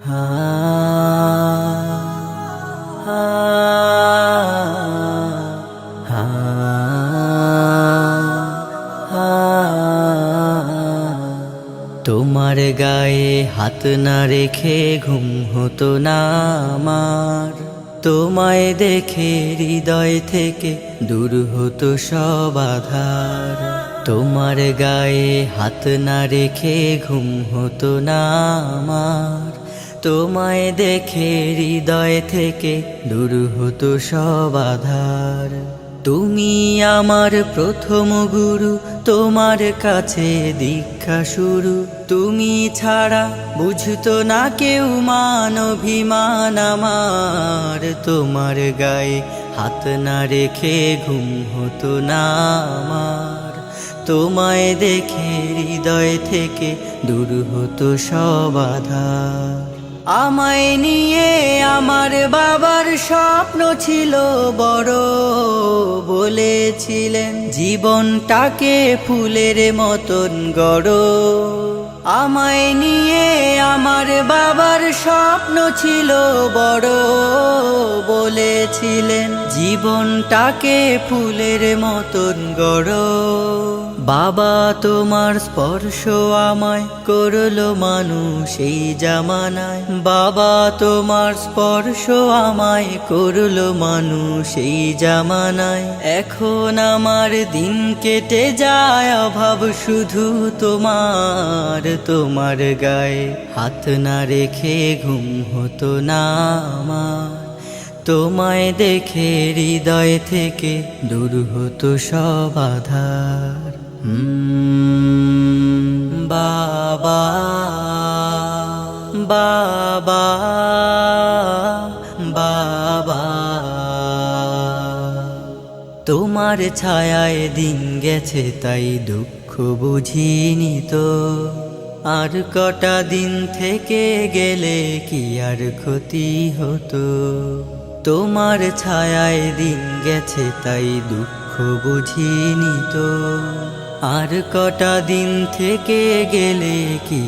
হা হা হা হা। তোমার গায়ে হাত না রেখে ঘুম হতো না আমার, তোমায় দেখে হৃদয় থেকে দূর হতো সব আধার। তোমার গায়ে হাত না রেখে ঘুম হতো না আমার, তোমায় দেখে হৃদয় থেকে দূর হতো সব আধার। তুমি আমার প্রথম গুরু, তোমার কাছে দীক্ষা শুরু। তুমি ছাড়া বুঝতো না কেউ মান অভিমান আমার, তোমার গায়ে হাত না রেখে ঘুম হতো না আমার, তোমায় দেখে হৃদয় থেকে দূর হতো সব আধার। আমায় নিয়ে আমার বাবার স্বপ্ন ছিল বড়, বলেছিলেন জীবনটাকে ফুলের মতন গড়। আমায় নিয়ে আমার বাবার স্বপ্ন ছিল বড়, বলেছিলেন জীবনটাকে ফুলের মতন গড়। বাবা তোমার স্পর্শ আমায় করলো মানুষ এই জামানায়, বাবা তোমার স্পর্শ আমায় করলো মানুষ এই জামানায়। এখন আমার দিন কেটে যায় অভাব শুধু তোমার, তোমার গায়ে হাত না রেখে ঘুম হতো না আমার, তোমায় দেখে হৃদয় থেকে দূর হতো সব আধার। বাবা বাবা বাবা, তোমার ছায়ায় দিন গেছে তাই দুঃখ বুঝিনি তো, আর কটা দিন থেকে গেলে কি আর ক্ষতি হতো। তোমার ছায়ায় দিন গেছে তাই দুঃখ বুঝিনি তো, আর কটা দিন থেকে গেলে কি